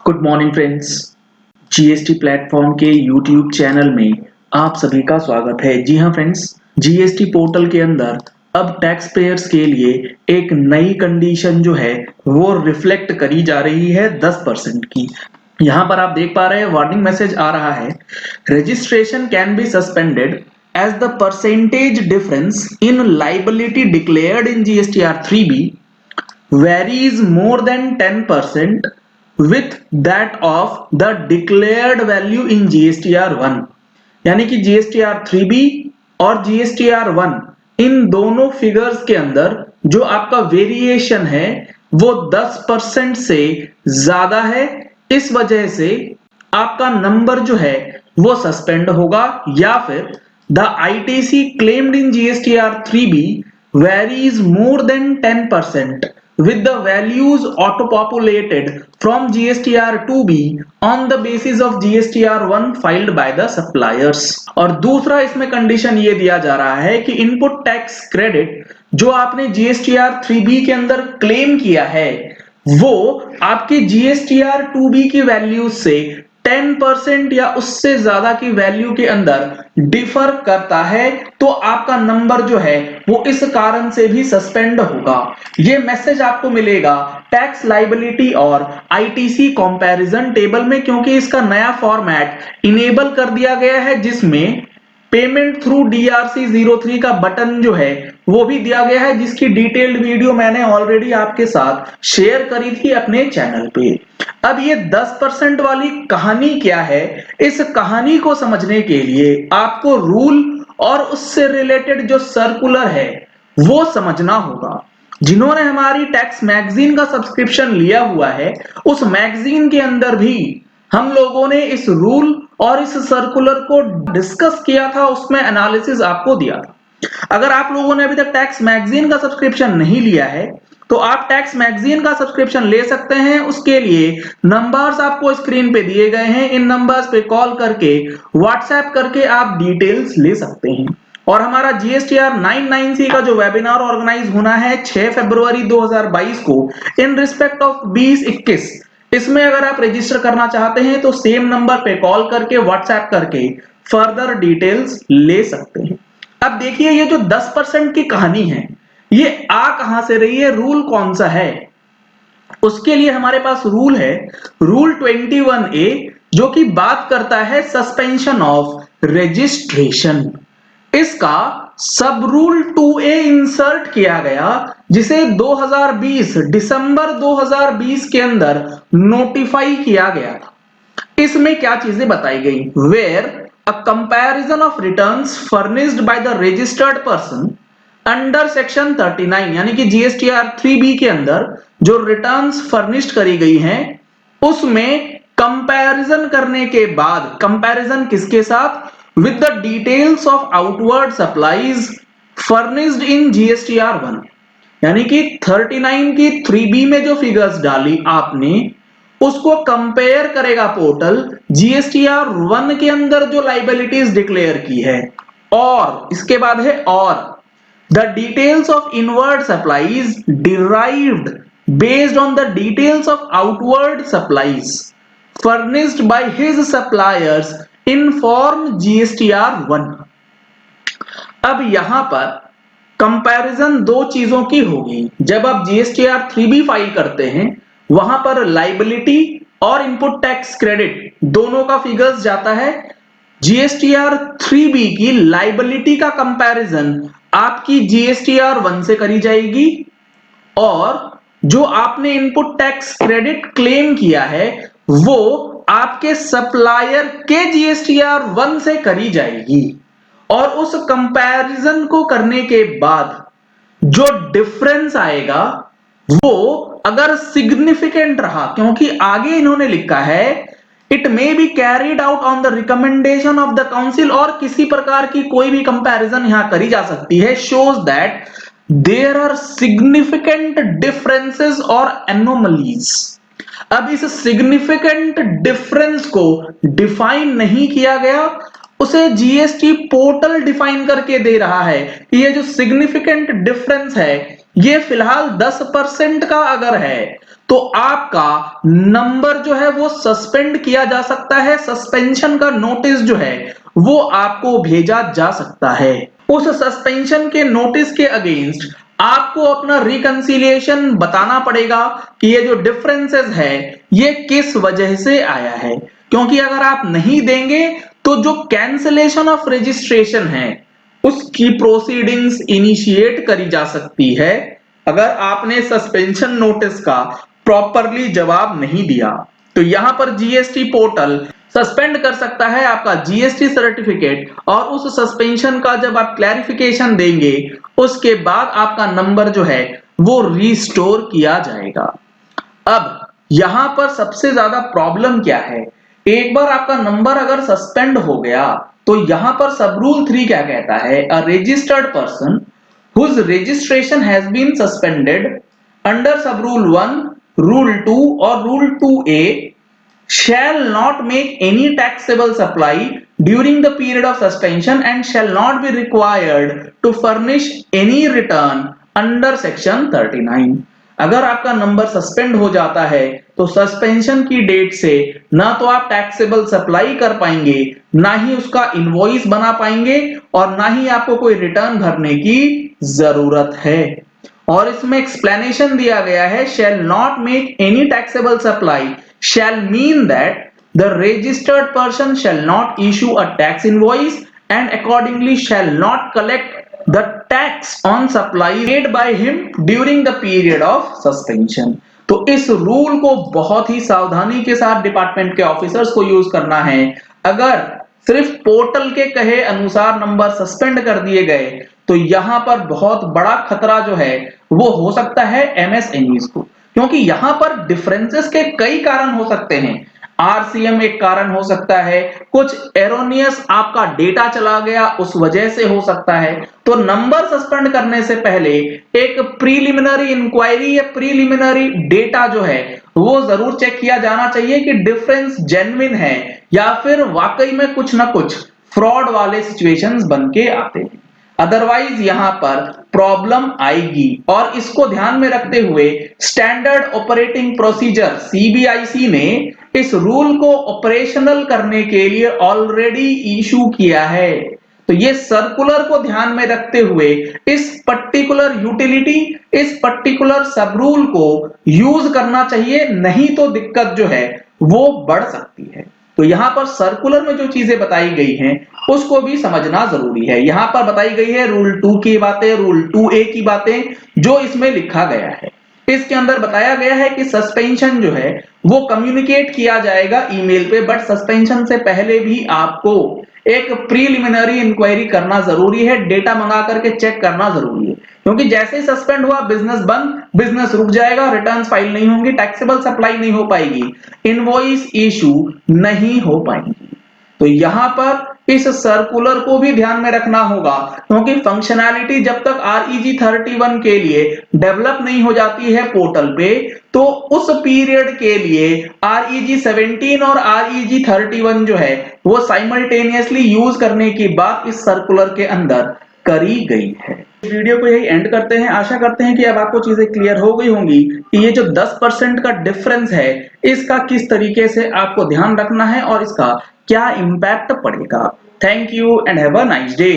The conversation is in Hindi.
Good morning friends. GST platform के यूट्यूब चैनल में आप सभी का स्वागत है। जी हाँ फ्रेंड्स, जीएसटी पोर्टल के अंदर अब टैक्स पेयर्स के लिए एक नई कंडीशन जो है वो रिफ्लेक्ट करी जा रही है 10% की। यहाँ पर आप देख पा रहे हैं वार्निंग मैसेज आ रहा है, registration can be suspended as the percentage difference in liability declared in GSTR 3B varies more than 10% with that of the declared value in GSTR 1। यानी कि GSTR 3B और GSTR 1 इन दोनों फिगर्स के अंदर जो आपका वेरिएशन है वो 10% से ज्यादा है। इस वजह से आपका नंबर जो है वो सस्पेंड होगा, या फिर the ITC claimed in GSTR 3B varies more than 10% with the values auto-populated from GSTR 2B on the basis of GSTR 1 filed by the suppliers। और दूसरा इसमें कंडीशन ये दिया जा रहा है कि इनपुट टैक्स क्रेडिट जो आपने GSTR 3B के अंदर क्लेम किया है वो आपके GSTR 2B की वैल्यू से 10% या उससे ज्यादा की वैल्यू के अंदर डिफर करता है, तो आपका नंबर जो है वो इस कारण से भी सस्पेंड होगा। ये मैसेज आपको मिलेगा टैक्स लाइबिलिटी और ITC कंपैरिजन टेबल में, क्योंकि इसका नया फॉर्मेट इनेबल कर दिया गया है जिसमें पेमेंट थ्रू DRC 03 का बटन जो है वो भी दिया गया है, जिसकी डिटेल्ड वीडियो मैंने ऑलरेडी आपके साथ शेयर करी थी अपने चैनल पे। अब ये 10% वाली कहानी क्या है, इस कहानी को समझने के लिए आपको रूल और उससे रिलेटेड जो सर्कुलर है वो समझना होगा। जिन्होंने हमारी टैक्स मैगजीन का सब्सक्रिप्शन लिया हुआ है उस मैगजीन के अंदर भी हम लोगों ने इस रूल और इस सर्कुलर को डिस्कस किया था, उसमें एनालिसिस आपको दिया था। अगर आप लोगों ने अभी तक टैक्स मैगजीन का सब्सक्रिप्शन नहीं लिया है तो आप टैक्स मैगजीन का सब्सक्रिप्शन ले सकते हैं। उसके लिए नंबर्स आपको स्क्रीन पे दिए गए हैं, इन नंबर्स पे कॉल करके व्हाट्सएप करके आप डिटेल्स ले सकते हैं। और हमारा GSTR 99C का जो वेबिनार ऑर्गेनाइज होना है 6 फरवरी 2022 को इन रिस्पेक्ट ऑफ 2021, इसमें अगर आप रजिस्टर करना चाहते हैं तो सेम नंबर पे कॉल करके व्हाट्सएप करके फर्दर डिटेल्स ले सकते हैं। अब देखिए ये जो 10% की कहानी है ये आ कहां से रही है, रूल कौन सा है, उसके लिए हमारे पास रूल है रूल 21A जो कि बात करता है सस्पेंशन ऑफ रजिस्ट्रेशन। इसका सब रूल 2A इंसर्ट किया गया जिसे 2020 दिसंबर 2020 के अंदर नोटिफाई किया गया था। इसमें क्या चीजें बताई गई, where a comparison of returns furnished by the registered person under section 39, यानी कि GSTR 3B के अंदर जो रिटर्न्स फर्निश्ड करी गई हैं उसमें कंपैरिजन करने के बाद, कंपैरिजन किसके साथ, with the details of outward supplies furnished in GSTR 1, यानी कि 39 की 3B में जो फिगर्स डाली आपने उसको कंपेयर करेगा पोर्टल GSTR 1 के अंदर जो लाइबिलिटीज डिक्लेयर की है। और इसके बाद है और the details of inward supplies derived based on the details of outward supplies furnished by his suppliers in form GSTR 1। अब यहां पर कंपैरिजन दो चीजों की होगी। जब आप GSTR 3B फाइल करते हैं वहां पर लाइबिलिटी और इनपुट टैक्स क्रेडिट दोनों का फिगर्स जाता है। GSTR 3B की लाइबिलिटी का कंपैरिजन आपकी GSTR 1 से करी जाएगी और जो आपने इनपुट टैक्स क्रेडिट क्लेम किया है वो आपके सप्लायर के GSTR 1 से करी जाएगी। और उस कंपैरिजन को करने के बाद जो डिफरेंस आएगा वो अगर सिग्निफिकेंट रहा, क्योंकि आगे इन्होंने लिखा है it may be carried out on the recommendation of the council, और किसी प्रकार की कोई भी कंपैरिजन यहां करी जा सकती है, shows that there are significant differences और एनोमलीज। अब इस सिग्निफिकेंट डिफरेंस को डिफाइन नहीं किया गया, उसे GST पोर्टल डिफाइन करके दे रहा है कि ये जो सिग्निफिकेंट डिफरेंस है ये फिलहाल 10% का अगर है तो आपका नंबर जो है वो सस्पेंड किया जा सकता है, सस्पेंशन का नोटिस जो है वो आपको भेजा जा सकता है। उस सस्पेंशन के नोटिस के अगेंस्ट आपको अपना रिकंसिलिएशन बताना पड़ेगा कि ये जो डिफरेंसेस है ये किस वजह से आया है, क्योंकि अगर आप नहीं देंगे तो जो कैंसिलेशन ऑफ रजिस्ट्रेशन है उसकी प्रोसीडिंग्स इनिशिएट करी जा सकती है अगर आपने सस्पेंशन नोटिस का प्रॉपरली जवाब नहीं दिया। तो यहां पर जीएसटी पोर्टल सस्पेंड कर सकता है आपका जीएसटी सर्टिफिकेट, और उस सस्पेंशन का जब आप क्लैरिफिकेशन देंगे उसके बाद आपका नंबर जो है वो रिस्टोर किया जाएगा। अब यहां पर सबसे ज्यादा प्रॉब्लम क्या है, एक बार आपका नंबर अगर सस्पेंड हो गया तो यहां पर सब रूल 3 क्या कहता है, a registered person whose registration has been suspended under sub rule 1, rule 2 or rule 2a shall not make any taxable supply during the period of suspension and shall not be required to furnish any return under section 39। अगर आपका नंबर सस्पेंड हो जाता है तो सस्पेंशन की डेट से ना तो आप टैक्सेबल सप्लाई कर पाएंगे, ना ही उसका इनवॉइस बना पाएंगे, और ना ही आपको कोई रिटर्न भरने की जरूरत है। और इसमें एक्सप्लेनेशन दिया गया है, shall not make any taxable supply shall mean that the registered person shall not issue a tax invoice and accordingly shall not collect the tax on supplies made by him during the period of suspension। तो इस रूल को बहुत ही सावधानी के साथ डिपार्टमेंट के ऑफिसर्स को यूज करना है। अगर सिर्फ पोर्टल के कहे अनुसार नंबर सस्पेंड कर दिए गए तो यहां पर बहुत बड़ा खतरा जो है वो हो सकता है एमएसएमईज को, क्योंकि यहां पर डिफरेंसेस के कई कारण हो सकते हैं। आरसीएम एक कारण हो सकता है, कुछ एरोनियस आपका डेटा चला गया उस वजह से हो सकता है। तो नंबर सस्पेंड करने से पहले एक प्रीलिमिनरी इंक्वायरी या प्रीलिमिनरी डेटा जो है वो जरूर चेक किया जाना चाहिए कि डिफरेंस जेन्युइन है या फिर वाकई में कुछ ना कुछ फ्रॉड वाले सिचुएशंस बन के आते हैं। अदरवाइज यहां पर प्रॉब्लम आएगी, और इसको ध्यान में रखते हुए स्टैंडर्ड ऑपरेटिंग प्रोसीजर सीबीआईसी ने इस रूल को ऑपरेशनल करने के लिए ऑलरेडी इशू किया है। तो ये सर्कुलर को ध्यान में रखते हुए इस पर्टिकुलर यूटिलिटी, इस पर्टिकुलर सब रूल को यूज करना चाहिए, नहीं तो दिक्कत जो है वो बढ़ सकती है। तो यहां पर सर्कुलर में जो चीजें बताई गई हैं उसको भी समझना जरूरी है। यहां पर बताई गई है रूल 2 की बातें, रूल 2A की बातें जो इसमें लिखा गया है। इसके अंदर बताया गया है कि सस्पेंशन जो है वो कम्युनिकेट किया जाएगा ईमेल पे, बट सस्पेंशन से पहले भी आपको एक प्रीलिमिनरी इंक्वायरी करना जरूरी है, डेटा मंगा करके चेक करना जरूरी है, क्योंकि जैसे ही सस्पेंड हुआ बिजनेस बंद, बिजनेस रुक जाएगा, रिटर्न्स फाइल नहीं होंगी, टैक्सेबल सप्लाई नहीं हो पाएगी, इनवॉइस इशू नहीं हो पाएंगी। तो यहां पर इस सर्कुलर को भी ध्यान में रखना होगा, क्योंकि फंक्शनैलिटी जब तक REG 31 के लिए डेवलप नहीं हो जाती है पोर्टल पे, तो उस पीरियड के लिए REG 17 और REG 31 जो है वो साइमल्टेनियसली यूज करने की बात इस सर्कुलर के अंदर करी गई है। वीडियो को यही एंड करते हैं। आशा करते हैं कि अब आपको चीजें क्लियर हो गई होंगी कि ये जो 10% का डिफरेंस है इसका किस तरीके से आपको ध्यान रखना है और इसका क्या इंपैक्ट पड़ेगा। Thank you and have a nice day.